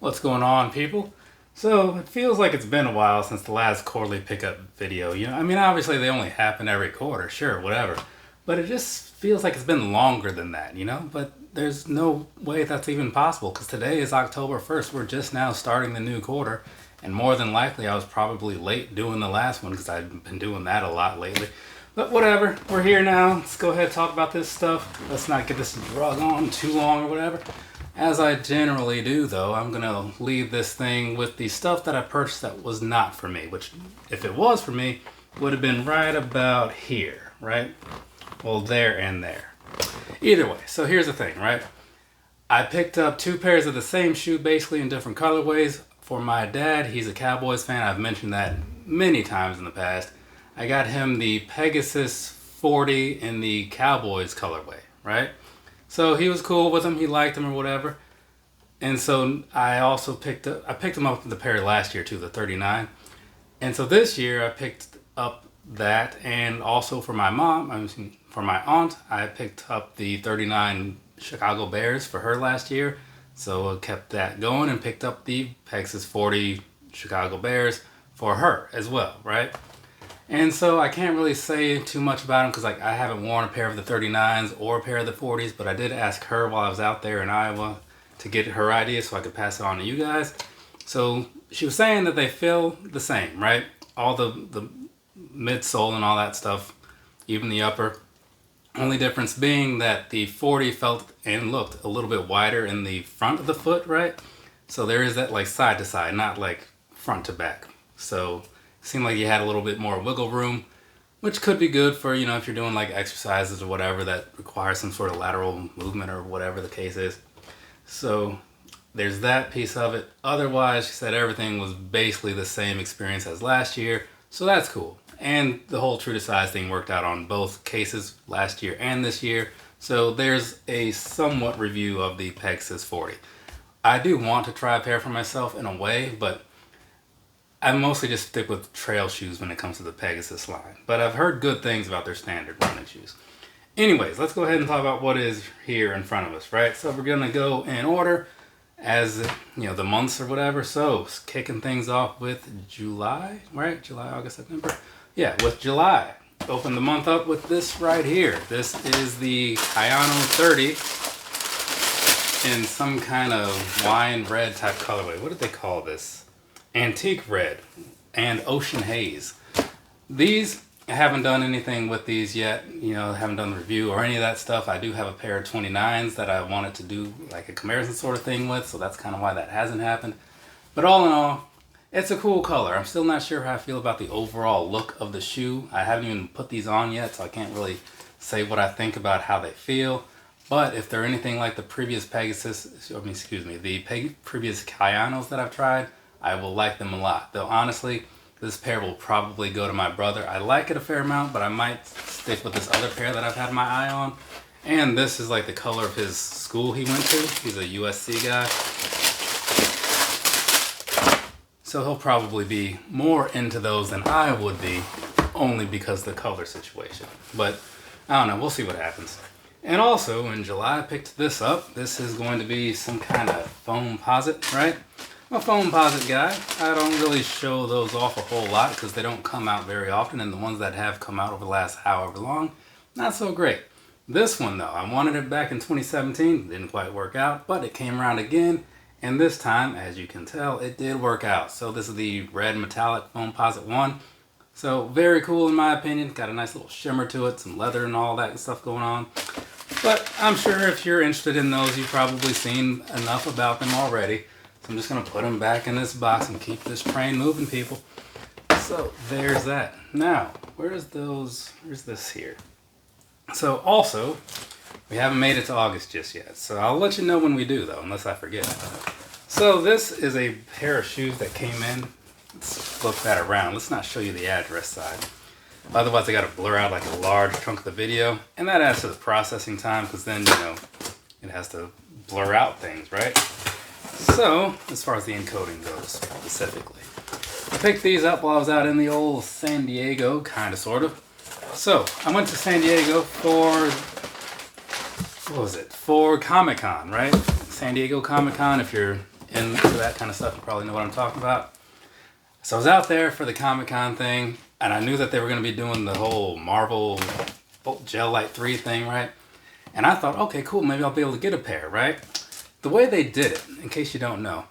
What's going on, people? So, it feels like it's been a while since the last quarterly pickup video. I mean, obviously they only happen every quarter, sure, whatever. But it just feels like it's been longer than that, But there's no way that's even possible because today is October 1st. We're just now starting the new quarter. And more than likely, I was probably late doing the last one because I've been doing that a lot lately. But whatever, we're here now. Let's go ahead and talk about this stuff. Let's not get this drug on too long or whatever. As I generally do, though, I'm going to leave this thing with the stuff that I purchased that was not for me, which, if it was for me, would have been right about here, right? Well, there and there. Either way, so here's the thing, right? I picked up two pairs of the same shoe, basically in different colorways. For my dad, he's a Cowboys fan. I've mentioned that many times in the past. I got him the Pegasus 40 in the Cowboys colorway, right? So he was cool with them. He liked them or whatever. And so I also picked them up the pair last year too, the 39. And so this year I picked up that, and also for my for my aunt, I picked up the 39 Chicago Bears for her last year. So I kept that going and picked up the Pegasus 40 Chicago Bears for her as well, right? And so I can't really say too much about them because I haven't worn a pair of the 39s or a pair of the 40s, but I did ask her while I was out there in Iowa to get her idea so I could pass it on to you guys. So she was saying that they feel the same, right? All the midsole and all that stuff, even the upper. Only difference being that the 40 felt and looked a little bit wider in the front of the foot, right? So there is that like side to side, not like front to back. So seemed like you had a little bit more wiggle room, which could be good for, if you're doing like exercises or whatever that require some sort of lateral movement or whatever the case is. So there's that piece of it. Otherwise, she said everything was basically the same experience as last year. So that's cool. And the whole true to size thing worked out on both cases last year and this year. So there's a somewhat review of the Pegasus 40. I do want to try a pair for myself in a way, but I mostly just stick with trail shoes when it comes to the Pegasus line. But I've heard good things about their standard running shoes. Anyways, let's go ahead and talk about what is here in front of us, right? So we're going to go in order as, the months or whatever. So kicking things off with July, right? July, August, September. Yeah, with July. Open the month up with this right here. This is the Kayano 30 in some kind of wine red type colorway. What did they call this? Antique red and ocean haze. These, I haven't done anything with these yet, haven't done the review or any of that stuff. I do have a pair of 29s that I wanted to do like a comparison sort of thing with, so that's kind of why that hasn't happened. But all in all, it's a cool color. I'm still not sure how I feel about the overall look of the shoe. I haven't even put these on yet, so I can't really say what I think about how they feel. But if they're anything like the previous previous Kayanos that I've tried, I will like them a lot. Though honestly, this pair will probably go to my brother. I like it a fair amount, but I might stick with this other pair that I've had my eye on. And this is like the color of his school he went to. He's a USC guy. So he'll probably be more into those than I would be, only because of the color situation. But I don't know, we'll see what happens. And also in July I picked this up. This is going to be some kind of foam posit, right? I'm a foam posit guy. I don't really show those off a whole lot because they don't come out very often, and the ones that have come out over the last however long, not so great. This one though, I wanted it back in 2017, didn't quite work out, but it came around again, and this time, as you can tell, it did work out. So this is the red metallic foam posit 1. So very cool in my opinion, got a nice little shimmer to it, some leather and all that stuff going on. But I'm sure if you're interested in those, you've probably seen enough about them already. So I'm just going to put them back in this box and keep this train moving, people. So there's that. Now, where's this here? So also, we haven't made it to August just yet. So I'll let you know when we do though, unless I forget. So this is a pair of shoes that came in. Let's flip that around. Let's not show you the address side. Otherwise I got to blur out like a large chunk of the video. And that adds to the processing time because then, it has to blur out things, right? So, as far as the encoding goes, specifically, I picked these up while I was out in the old San Diego, kind of, sort of. So, I went to San Diego for, for Comic-Con, right? San Diego Comic-Con, if you're into that kind of stuff, you probably know what I'm talking about. So I was out there for the Comic-Con thing, and I knew that they were going to be doing the whole Marvel Gel Light 3 thing, right? And I thought, okay, cool, maybe I'll be able to get a pair, right? The way they did it, in case you don't know,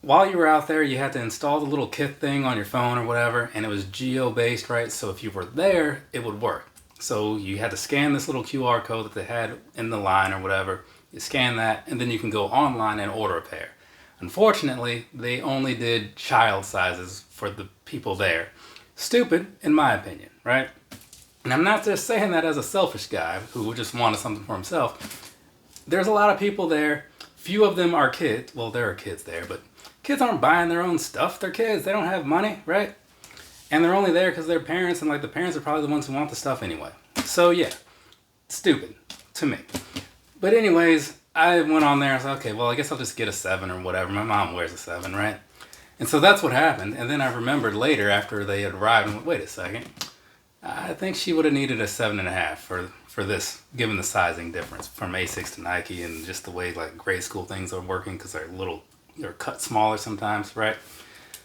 while you were out there, you had to install the little kit thing on your phone or whatever, and it was geo-based, right? So if you were there, it would work. So you had to scan this little QR code that they had in the line or whatever. You scan that, and then you can go online and order a pair. Unfortunately, they only did child sizes for the people there. Stupid, in my opinion, right? And I'm not just saying that as a selfish guy who just wanted something for himself. There's a lot of people there. Few of them are kids. Well, there are kids there, but kids aren't buying their own stuff. They're kids. They don't have money, right? And they're only there because their parents, and like the parents are probably the ones who want the stuff anyway. So yeah, stupid to me. But anyways, I went on there and I said, okay, well, I guess I'll just get a 7 or whatever. My mom wears a 7, right? And so that's what happened. And then I remembered later after they had arrived and went, wait a second. I think she would have needed a 7.5 for this, given the sizing difference from Asics to Nike and just the way like grade school things are working because they're cut smaller sometimes, right?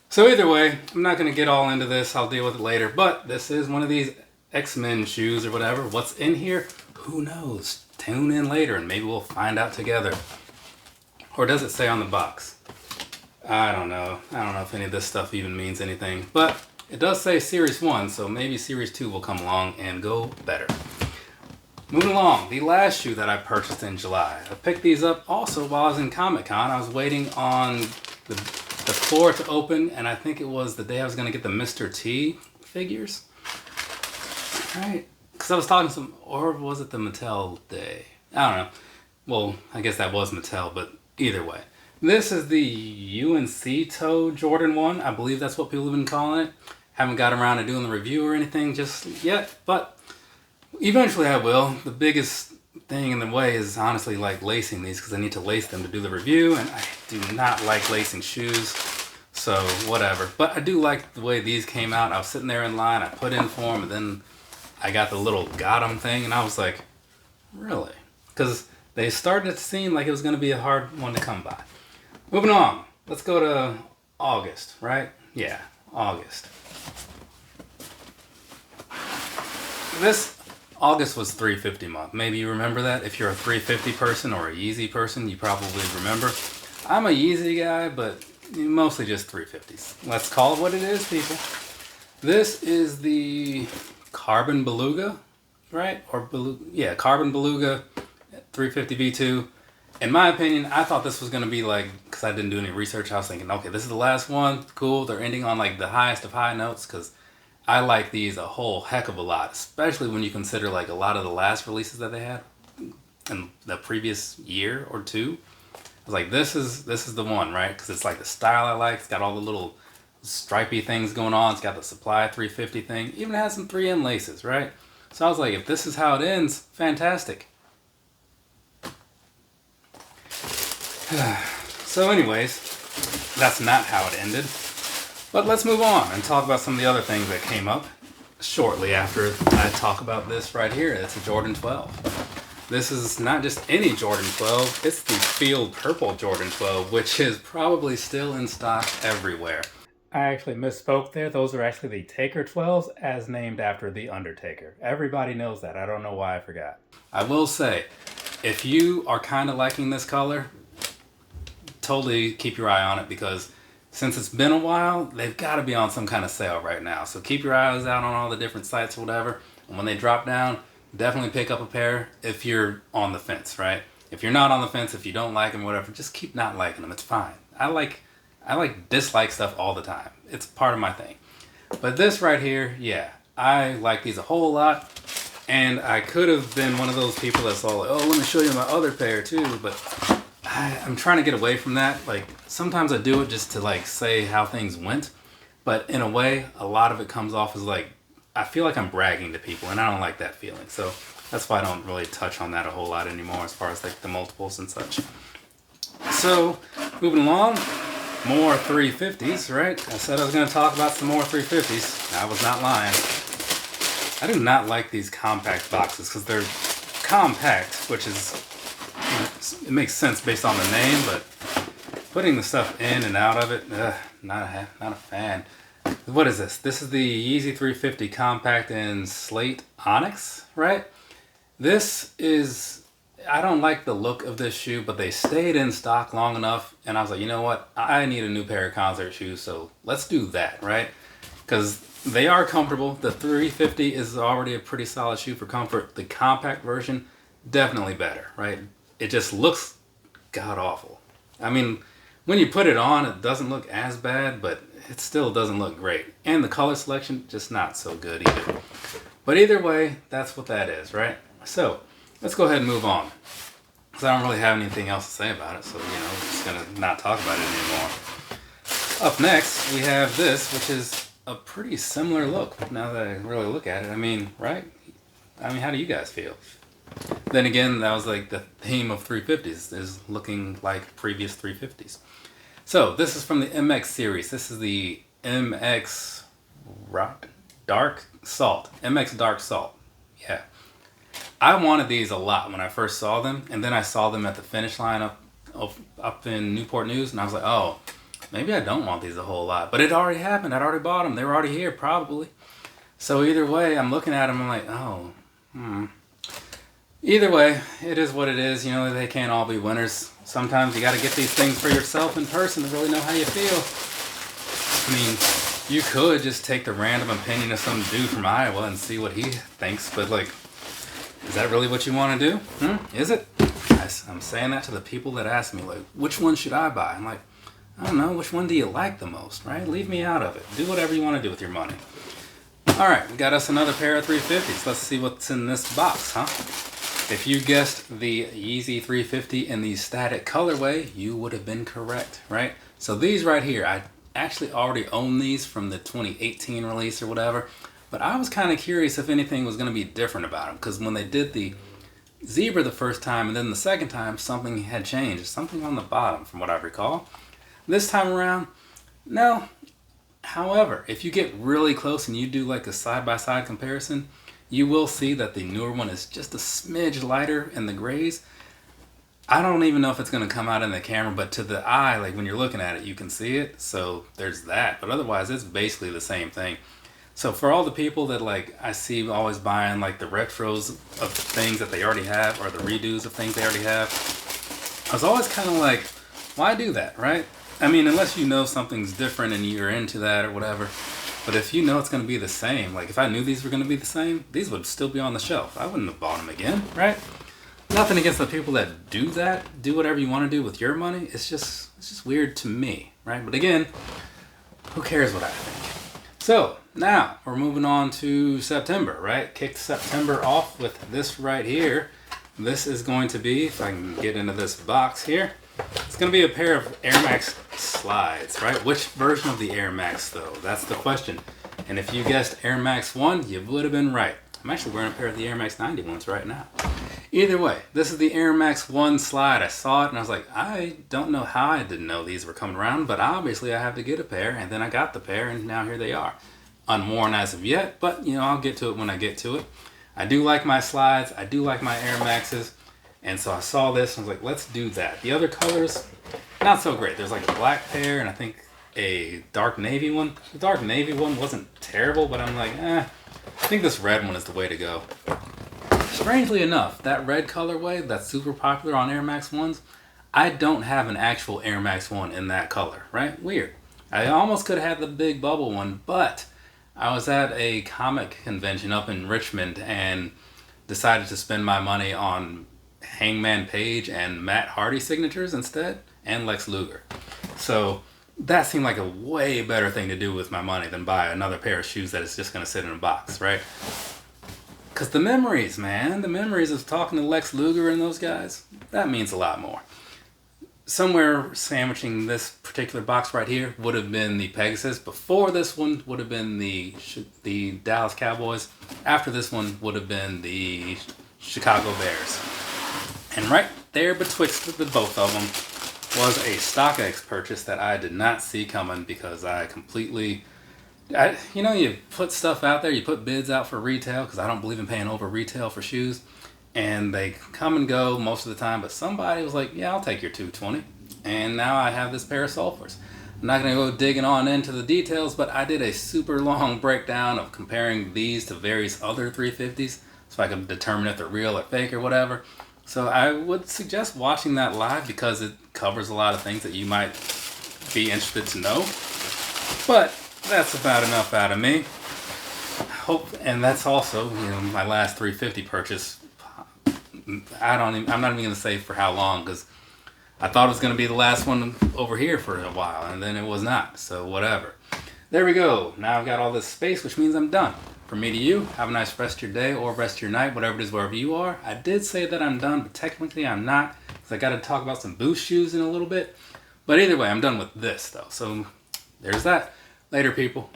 So either way, I'm not going to get all into this. I'll deal with it later. But this is one of these X-Men shoes or whatever. What's in here? Who knows? Tune in later and maybe we'll find out together. Or does it say on the box? I don't know. I don't know if any of this stuff even means anything. But it does say Series 1, so maybe Series 2 will come along and go better. Moving along, the last shoe that I purchased in July. I picked these up also while I was in Comic-Con. I was waiting on the floor to open, and I think it was the day I was going to get the Mr. T figures. Right? Because I was talking to some, or was it the Mattel day? I don't know. Well, I guess that was Mattel, but either way. This is the UNC Toe Jordan 1. I believe that's what people have been calling it. Haven't got around to doing the review or anything just yet, but eventually I will. The biggest thing in the way is honestly like lacing these because I need to lace them to do the review, and I do not like lacing shoes, so whatever. But I do like the way these came out. I was sitting there in line, I put in for them, and then I got the little got 'em thing, and I was like, really? Because they started to seem like it was going to be a hard one to come by. Moving on, let's go to August, right? Yeah, August. This August was 350 month. Maybe you remember that. If you're a 350 person or a Yeezy person, you probably remember. I'm a Yeezy guy, but mostly just 350s. Let's call it what it is, people. This is the Carbon Beluga, right? Or yeah, Carbon Beluga 350 V2. In my opinion, I thought this was going to be like, because I didn't do any research, I was thinking, okay, this is the last one. Cool. They're ending on like the highest of high notes because I like these a whole heck of a lot, especially when you consider like a lot of the last releases that they had in the previous year or two. I was like, this is the one, right? Because it's like the style I like. It's got all the little stripy things going on. It's got the Supply 350 thing. Even has some 3M laces, right? So I was like, if this is how it ends, fantastic. So anyways, that's not how it ended. But let's move on and talk about some of the other things that came up shortly after I talk about this right here. It's a Jordan 12. This is not just any Jordan 12, it's the Field Purple Jordan 12, which is probably still in stock everywhere. I actually misspoke there. Those are actually the Taker 12s as named after The Undertaker. Everybody knows that. I don't know why I forgot. I will say, if you are kind of liking this color, totally keep your eye on it because since it's been a while, they've got to be on some kind of sale right now. So keep your eyes out on all the different sites or whatever. And when they drop down, definitely pick up a pair if you're on the fence, right? If you're not on the fence, if you don't like them, whatever, just keep not liking them. It's fine. I like dislike stuff all the time. It's part of my thing. But this right here, yeah, I like these a whole lot. And I could have been one of those people that's all like, oh, let me show you my other pair too. But I'm trying to get away from that. Like sometimes I do it just to like say how things went, but in a way, a lot of it comes off as like I feel like I'm bragging to people, and I don't like that feeling. So that's why I don't really touch on that a whole lot anymore, as far as like the multiples and such. So moving along, more 350s, right? I said I was going to talk about some more 350s. I was not lying. I do not like these compact boxes because they're compact, which is. It makes sense based on the name, but Putting the stuff in and out of it, not a fan. What is this? This is the Yeezy 350 Compact in Slate Onyx, right? This is, I don't like the look of this shoe, but they stayed in stock long enough, and I was like, you know what? I need a new pair of concert shoes, so let's do that, right? Because they are comfortable. The 350 is already a pretty solid shoe for comfort. The compact version, definitely better, right? It just looks god-awful. I mean, when you put it on, it doesn't look as bad, but it still doesn't look great. And the color selection, just not so good either. But either way, that's what that is, right? So, let's go ahead and move on. Because I don't really have anything else to say about it, so, we're just going to not talk about it anymore. Up next, we have this, which is a pretty similar look, now that I really look at it. I mean, right? I mean, how do you guys feel? Then again, that was like the theme of 350s, is looking like previous 350s. So, this is from the MX series. This is the MX Dark Salt. MX Dark Salt. Yeah. I wanted these a lot when I first saw them, and then I saw them at the finish line up in Newport News, and I was like, oh, maybe I don't want these a whole lot. But it already happened. I'd already bought them. They were already here, probably. So either way, I'm looking at them, I'm like, oh, Either way, it is what it is. They can't all be winners. Sometimes you got to get these things for yourself in person to really know how you feel. I mean, you could just take the random opinion of some dude from Iowa and see what he thinks, but is that really what you want to do? Is it? I'm saying that to the people that ask me, which one should I buy? I'm like, I don't know, which one do you like the most, right? Leave me out of it. Do whatever you want to do with your money. All right, we got us another pair of 350s. Let's see what's in this box, huh? If you guessed the Yeezy 350 in the static colorway, you would have been correct, right? So these right here, I actually already own these from the 2018 release or whatever, but I was kind of curious if anything was going to be different about them, because when they did the zebra the first time and then the second time, something had changed. Something on the bottom, from what I recall. This time around, no. However, if you get really close and you do a side-by-side comparison, you will see that the newer one is just a smidge lighter in the grays. I don't even know if it's going to come out in the camera, but to the eye, when you're looking at it, you can see it. So there's that. But otherwise, it's basically the same thing. So for all the people that I see always buying the retros of things that they already have, or the redos of things they already have, I was always kind of why do that, right? I mean, unless you know something's different and you're into that or whatever. But if you know it's going to be the same, if I knew these were going to be the same, these would still be on the shelf. I wouldn't have bought them again, right? Nothing against the people that do that. Do whatever you want to do with your money. It's just weird to me, right? But again, who cares what I think? So now we're moving on to September, right? Kicked September off with this right here. This is going to be, if I can get into this box here, it's going to be a pair of Air Max slides, right? Which version of the Air Max, though? That's the question. And if you guessed Air Max 1, you would have been right. I'm actually wearing a pair of the Air Max 91s right now. Either way, this is the Air Max 1 slide. I saw it and I was like, I don't know how I didn't know these were coming around, but obviously I have to get a pair, and then I got the pair, and now here they are. Unworn as of yet, but I'll get to it when I get to it. I do like my slides. I do like my Air Maxes. And so I saw this and I was like, let's do that. The other colors, not so great. There's a black pair and I think a dark navy one. The dark navy one wasn't terrible, but I'm like, I think this red one is the way to go. Strangely enough, that red colorway that's super popular on Air Max 1s, I don't have an actual Air Max 1 in that color, right? Weird. I almost could have had the big bubble one, but I was at a comic convention up in Richmond and decided to spend my money on Hangman Page and Matt Hardy signatures instead, and Lex Luger. So that seemed like a way better thing to do with my money than buy another pair of shoes that is just going to sit in a box, right? Because the memories, man, the memories of talking to Lex Luger and those guys, that means a lot more. Somewhere sandwiching this particular box right here would have been the Pegasus. Before this one would have been the Dallas Cowboys. After this one would have been the Chicago Bears. And right there betwixt the both of them was a StockX purchase that I did not see coming, because I completely... you put stuff out there, you put bids out for retail, because I don't believe in paying over retail for shoes, and they come and go most of the time, but somebody was like, yeah, I'll take your $220, And now I have this pair of sulfurs. I'm not going to go digging on into the details, but I did a super long breakdown of comparing these to various other 350s so I could determine if they're real or fake or whatever. So I would suggest watching that live because it covers a lot of things that you might be interested to know. But that's about enough out of me. And that's also, my last 350 purchase. I'm not even going to say for how long, because I thought it was going to be the last one over here for a while, and then it was not, so whatever. There we go. Now I've got all this space, which means I'm done. From me to you, have a nice rest of your day or rest of your night, whatever it is, wherever you are. I did say that I'm done, but technically I'm not, because I got to talk about some Boost shoes in a little bit. But either way, I'm done with this, though. So there's that. Later, people.